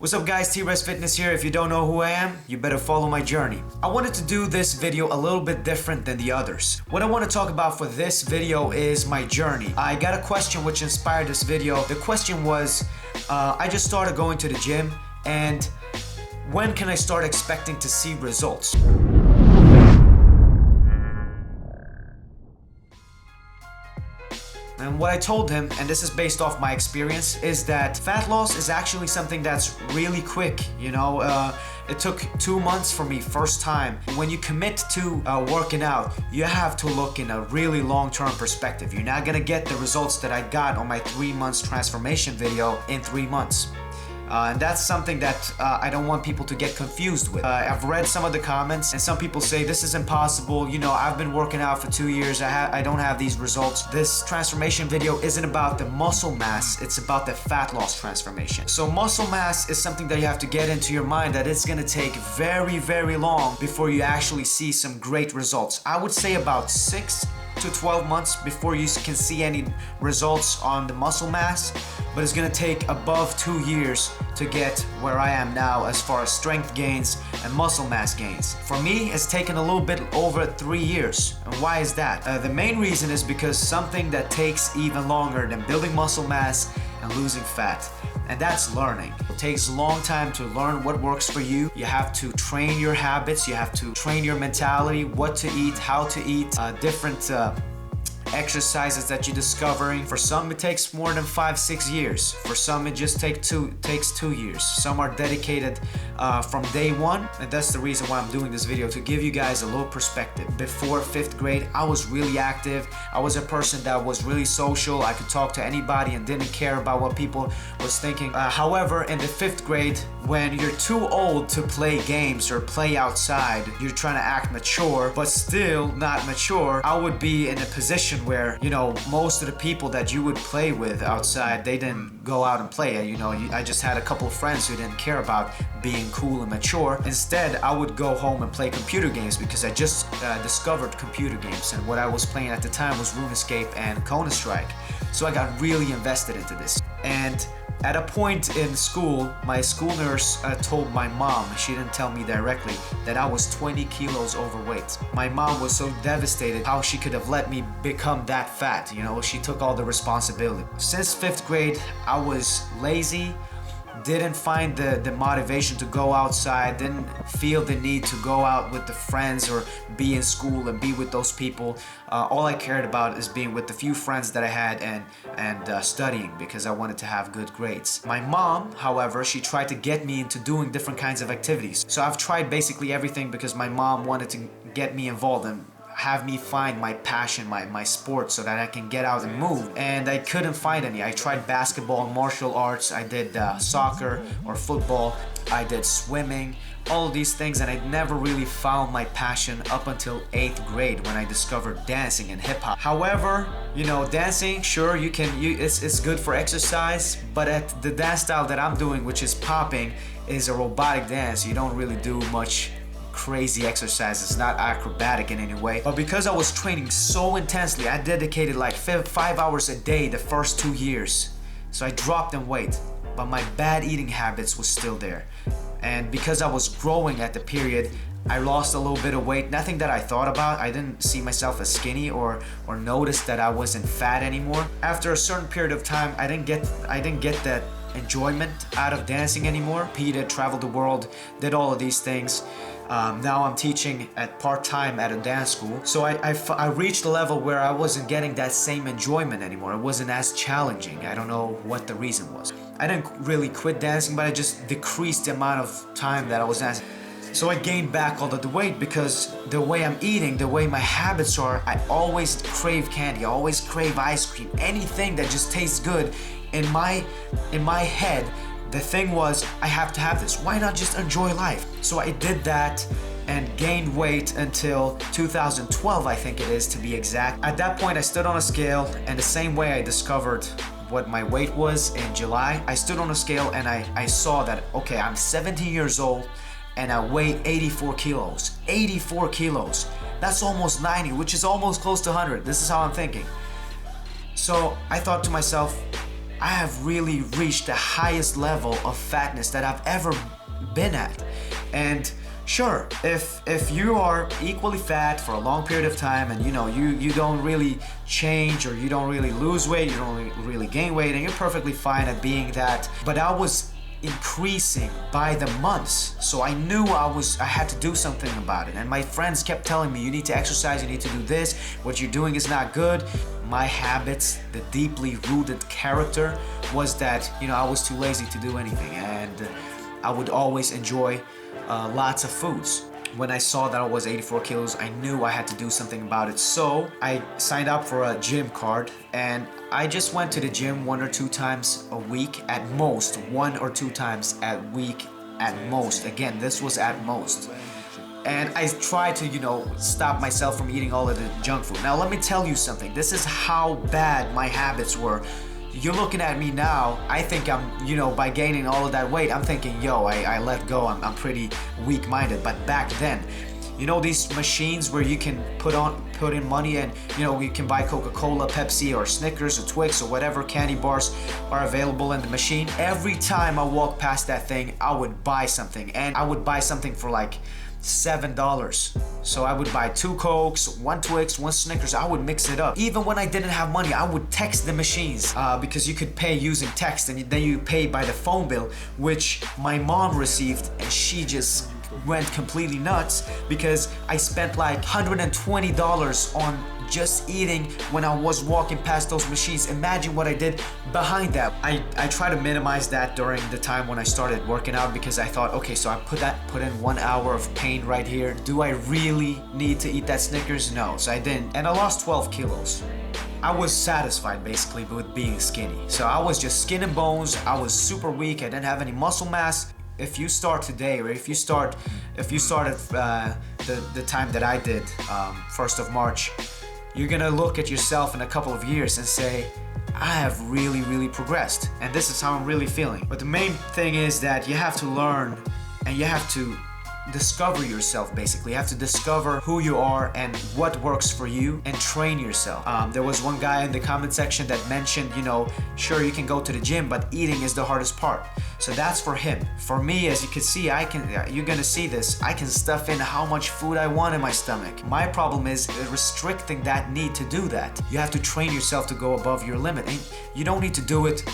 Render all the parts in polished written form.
What's up guys, T-Rez Fitness here. If you don't know who I am, you better follow my journey. I wanted to do this video a little bit different than the others. What I want to talk about for this video is my journey. I got a question which inspired this video. The question was, I just started going to the gym, and when can I start expecting to see results? And what I told him, and this is based off my experience, is that fat loss is actually something that's really quick. You know, it took 2 months for me first time. When you commit to working out, you have to look in a really long-term perspective. You're not gonna get the results that I got on my 3 months transformation video in 3 months. And that's something that I don't want people to get confused with. I've read some of the comments, and some people say this is impossible. You know, I've been working out for 2 years. I don't have these results. This transformation video isn't about the muscle mass. It's about the fat loss transformation. So muscle mass is something that you have to get into your mind, that it's gonna take very, very long before you actually see some great results. I would say about 6 to 12 months before you can see any results on the muscle mass, but it's gonna take above 2 years to get where I am now as far as strength gains and muscle mass gains. For me, it's taken a little bit over 3 years. And why is that? The main reason is because something that takes even longer than building muscle mass and losing fat, and that's learning. It takes a long time to learn what works for you. You have to train your habits, you have to train your mentality, what to eat, how to eat, different exercises that you're discovering. For some it takes more than 5-6 years. For some it just takes 2 years. Some are dedicated from day one, and that's the reason why I'm doing this video, to give you guys a little perspective. Before 5th grade, I was really active. I was a person that was really social. I could talk to anybody and didn't care about what people was thinking. However, in the 5th grade, when you're too old to play games or play outside, you're trying to act mature but still not mature, I would be in a position where, you know, most of the people that you would play with outside, they didn't go out and play. You know, I just had a couple of friends who didn't care about being cool and mature. Instead, I would go home and play computer games because I just discovered computer games, and what I was playing at the time was RuneScape and Counter-Strike. So I got really invested into this. And at a point in school, my school nurse told my mom, she didn't tell me directly, that I was 20 kilos overweight. My mom was so devastated how she could have let me become that fat. You know, she took all the responsibility. Since 5th grade, I was lazy, didn't find the motivation to go outside, didn't feel the need to go out with the friends or be in school and be with those people. All I cared about is being with the few friends that I had and studying, because I wanted to have good grades. My mom, however, she tried to get me into doing different kinds of activities. So I've tried basically everything because my mom wanted to get me involved and have me find my passion, my sport, so that I can get out and move. And I couldn't find any. I tried basketball, martial arts, I did soccer or football, I did swimming, all of these things, and I never really found my passion up until 8th grade when I discovered dancing and hip hop. However, you know, dancing, sure, it's good for exercise, but at the dance style that I'm doing, which is popping, is a robotic dance. You don't really do much crazy exercises, not acrobatic in any way. But because I was training so intensely, I dedicated like 5 hours a day the first 2 years. So I dropped in weight, but my bad eating habits was still there. And because I was growing at the period, I lost a little bit of weight. Nothing that I thought about. I didn't see myself as skinny or notice that I wasn't fat anymore. After a certain period of time, I didn't get that enjoyment out of dancing anymore. Competed, traveled the world, did all of these things. Now I'm teaching at part-time at a dance school. So I reached a level where I wasn't getting that same enjoyment anymore. It wasn't as challenging. I don't know what the reason was. I didn't really quit dancing, but I just decreased the amount of time that I was dancing. So I gained back all of the weight because the way I'm eating, the way my habits are, I always crave candy, I always crave ice cream, anything that just tastes good. In my head, the thing was, I have to have this. Why not just enjoy life? So I did that and gained weight until 2012, I think it is, to be exact. At that point, I stood on a scale, and the same way I discovered what my weight was in July, I stood on a scale and I saw that, okay, I'm 17 years old and I weigh 84 kilos. 84 kilos. That's almost 90, which is almost close to 100. This is how I'm thinking. So I thought to myself, I have really reached the highest level of fatness that I've ever been at. And sure, if you are equally fat for a long period of time and you don't really change, or you don't really lose weight, you don't really gain weight, and you're perfectly fine at being that. But I was increasing by the months, so I knew I had to do something about it. And my friends kept telling me, you need to exercise, you need to do this, what you're doing is not good. My habits, the deeply rooted character, was that I was too lazy to do anything, and I would always enjoy lots of foods. When I saw that I was 84 kilos, I knew I had to do something about it. So I signed up for a gym card, and I just went to the gym 1 or 2 times a week at most. 1 or 2 times a week at most. Again, this was at most. And I tried to, stop myself from eating all of the junk food. Now, let me tell you something. This is how bad my habits were. You're looking at me now, I think I'm, by gaining all of that weight, I'm thinking, yo, I let go, I'm pretty weak-minded. But back then, these machines where you can put in money, and you can buy Coca-Cola, Pepsi, or Snickers, or Twix, or whatever candy bars are available in the machine. Every time I walk past that thing, I would buy something, and I would buy something for like $7. So I would buy 2 Cokes, 1 Twix, 1 Snickers. I would mix it up. Even when I didn't have money, I would text the machines because you could pay using text, and then you pay by the phone bill, which my mom received, and she just went completely nuts because I spent like $120 on just eating when I was walking past those machines. Imagine what I did behind that. I try to minimize that during the time when I started working out, because I thought, okay, so I put in 1 hour of pain right here. Do I really need to eat that Snickers? No, so I didn't. And I lost 12 kilos. I was satisfied basically with being skinny. So I was just skin and bones. I was super weak. I didn't have any muscle mass. If you start today, or if you started the time that I did, 1st of March, you're gonna look at yourself in a couple of years and say, I have really, really progressed, and this is how I'm really feeling. But the main thing is that you have to learn, and you have to discover yourself. Basically, you have to discover who you are and what works for you, and train yourself. There was one guy in the comment section that mentioned, sure, you can go to the gym, but eating is the hardest part. So that's for him. For me, as you can see, you're gonna see this, I can stuff in how much food I want in my stomach. My problem is restricting that need to do that. You have to train yourself to go above your limit, and you don't need to do it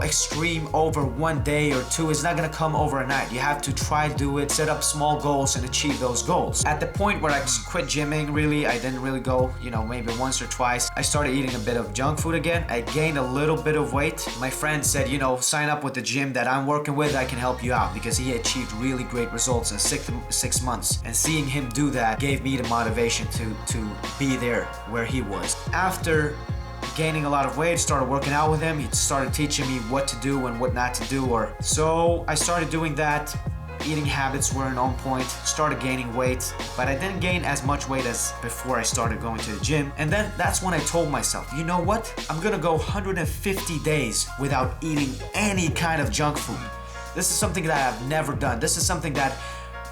extreme over 1 day or 2. It's not gonna come overnight. You have to try to do it, set up small goals, and achieve those goals. At the point where I quit gymming, really, I didn't really go, maybe once or twice. I started eating a bit of junk food again. I gained a little bit of weight. My friend said, sign up with the gym that I'm working with, I can help you out, because he achieved really great results in 6 months. And seeing him do that gave me the motivation to be there where he was. After gaining a lot of weight, started working out with him. He started teaching me what to do and what not to do. So I started doing that. Eating habits were on point. Started gaining weight, but I didn't gain as much weight as before I started going to the gym. And then that's when I told myself, you know what? I'm gonna go 150 days without eating any kind of junk food. This is something that I've never done. This is something that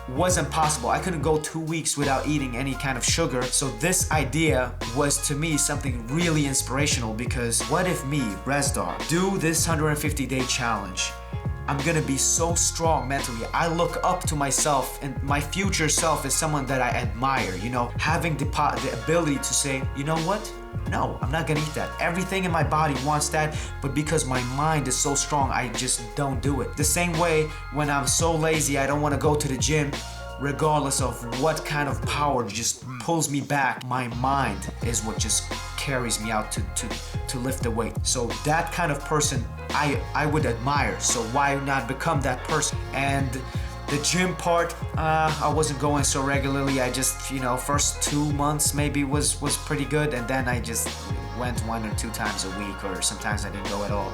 wasn't possible. I couldn't go 2 weeks without eating any kind of sugar. So this idea was to me something really inspirational, because what if me, Rezdar, do this 150-day challenge? I'm gonna be so strong mentally. I look up to myself, and my future self is someone that I admire, having the ability to say, you know what? No, I'm not gonna eat that. Everything in my body wants that, but because my mind is so strong, I just don't do it. The same way when I'm so lazy, I don't wanna go to the gym, regardless of what kind of power just pulls me back, my mind is what just carries me out to lift the weight. So that kind of person I would admire. So why not become that person? And the gym part, I wasn't going so regularly. I just, first 2 months maybe was pretty good, and then I just went 1 or 2 times a week, or sometimes I didn't go at all.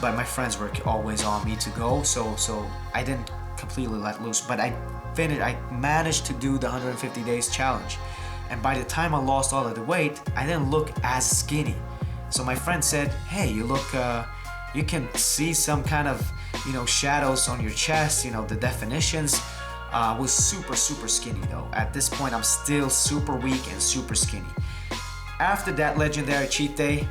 But my friends were always on me to go, so I didn't completely let loose. But I managed to do the 150 days challenge, and by the time I lost all of the weight, I didn't look as skinny. So my friend said, hey, you look, you can see some kind of shadows on your chest, the definitions. I was super skinny though. At this point, I'm still super weak and super skinny. After that legendary cheat day,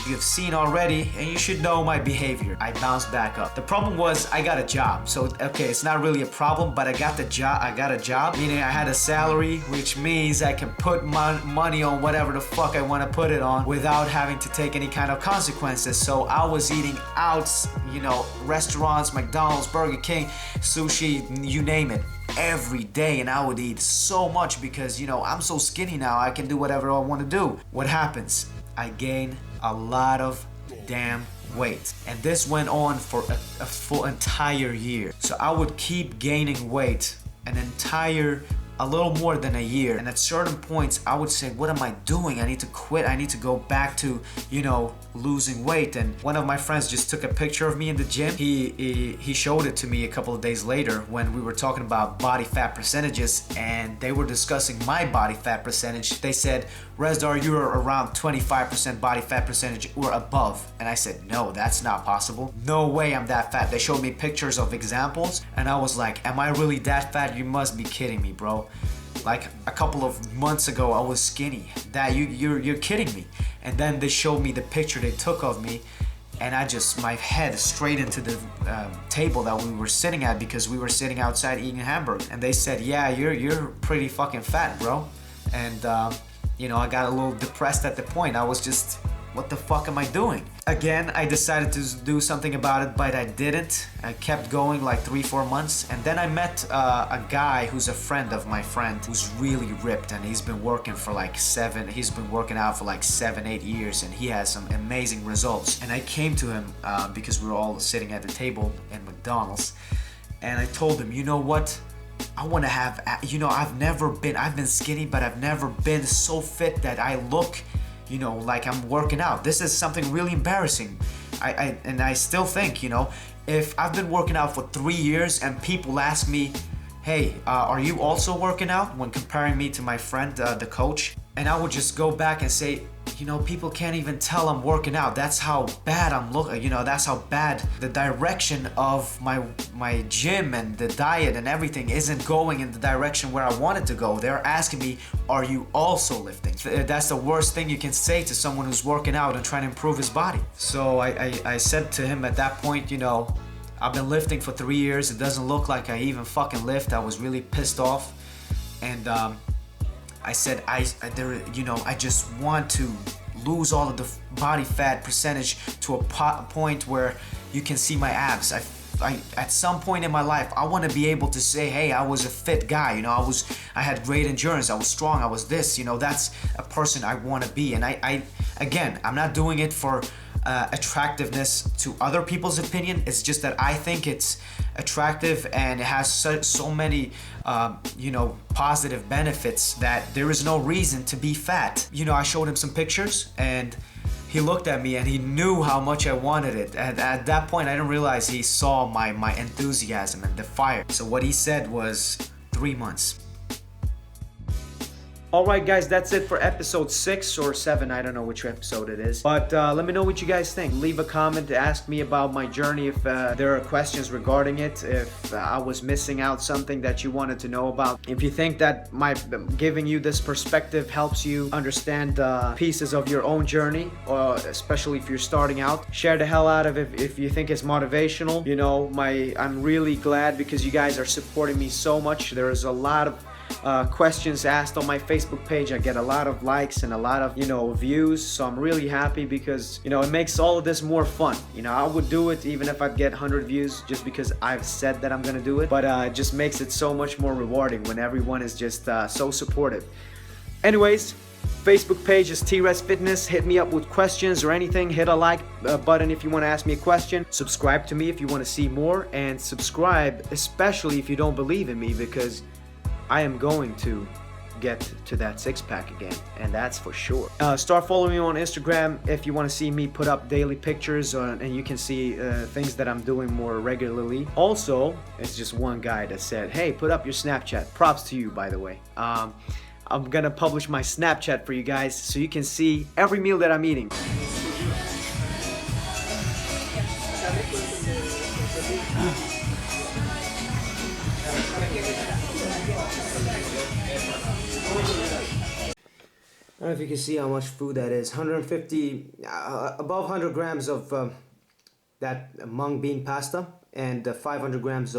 you've seen already, and you should know my behavior. I bounced back up. The problem was I got a job. So, okay, it's not really a problem, but I got a job, meaning I had a salary, which means I can put money on whatever the fuck I want to put it on without having to take any kind of consequences. So I was eating out, you know, restaurants, McDonald's, Burger King, sushi, you name it, every day, and I would eat so much because, you know, I'm so skinny now, I can do whatever I want to do. What happens? I gain a lot of damn weight, and this went on for a full entire year. So I would keep gaining weight a little more than a year, and at certain points I would say, what am I doing? I need to quit. I need to go back to, you know, losing weight. And one of my friends just took a picture of me in the gym. He showed it to me a couple of days later when we were talking about body fat percentages, and they were discussing my body fat percentage. They said, Rezdar, you're around 25% body fat percentage or above. And I said, no, that's not possible. No way I'm that fat. They showed me pictures of examples, and I was like, am I really that fat? You must be kidding me, bro. Like a couple of months ago, I was skinny. You're kidding me. And then they showed me the picture they took of me, and my head straight into the table that we were sitting at, because we were sitting outside eating hamburger. And they said, yeah, you're pretty fucking fat, bro. And you know, I got a little depressed at the point. I was just, what the fuck am I doing? Again, I decided to do something about it, but I didn't. I kept going like 3-4 months, and then I met a guy who's a friend of my friend who's really ripped, and he's been working out for like 7-8 years, and he has some amazing results. And I came to him because we were all sitting at the table in McDonald's, and I told him, you know what? I want to have, you know, I've been skinny, but I've never been so fit that I look, you know, like I'm working out. This is something really embarrassing. I still think, you know, if I've been working out for 3 years and people ask me, hey, are you also working out, when comparing me to my friend, the coach? And I would just go back and say, you know, people can't even tell I'm working out. That's how bad I'm looking, you know, that's how bad the direction of my gym and the diet and everything isn't going in the direction where I want it to go. They're asking me, are you also lifting? That's the worst thing you can say to someone who's working out and trying to improve his body. So I said to him at that point, you know, I've been lifting for 3 years. It doesn't look like I even fucking lift. I was really pissed off. And I said, I just want to lose all of the body fat percentage to a point where you can see my abs. At some point in my life, I want to be able to say, hey, I was a fit guy. You know, I had great endurance. I was strong. I was this. You know, that's a person I want to be. And again, I'm not doing it for attractiveness to other people's opinion. It's just that I think it's attractive, and it has so many you know, positive benefits that there is no reason to be fat. You know, I showed him some pictures, and he looked at me and he knew how much I wanted it. And at that point, I didn't realize he saw my enthusiasm and the fire. So what he said was 3 months. Alright guys, that's it for episode 6 or 7, I don't know which episode it is. But let me know what you guys think. Leave a comment to ask me about my journey if there are questions regarding it, if I was missing out something that you wanted to know about. If you think that my giving you this perspective helps you understand pieces of your own journey, or especially if you're starting out, share the hell out of it if you think it's motivational. You know, I'm really glad because you guys are supporting me so much. There is a lot of questions asked on my Facebook page. I get a lot of likes and a lot of, you know, views, so I'm really happy because, you know, it makes all of this more fun. You know, I would do it even if I'd get 100 views just because I've said that I'm gonna do it, but it just makes it so much more rewarding when everyone is just so supportive. Anyways, Facebook page is T-Rez Fitness. Hit me up with questions or anything. Hit a like button if you want to ask me a question. Subscribe to me if you want to see more, and subscribe especially if you don't believe in me, because I am going to get to that 6-pack again, and that's for sure. Start following me on Instagram if you want to see me put up daily pictures, and you can see things that I'm doing more regularly. Also, it's just one guy that said, hey, put up your Snapchat. Props to you, by the way. I'm gonna publish my Snapchat for you guys so you can see every meal that I'm eating. don't know if you can see how much food that is. 150, above 100 grams of that mung bean pasta, and 500 grams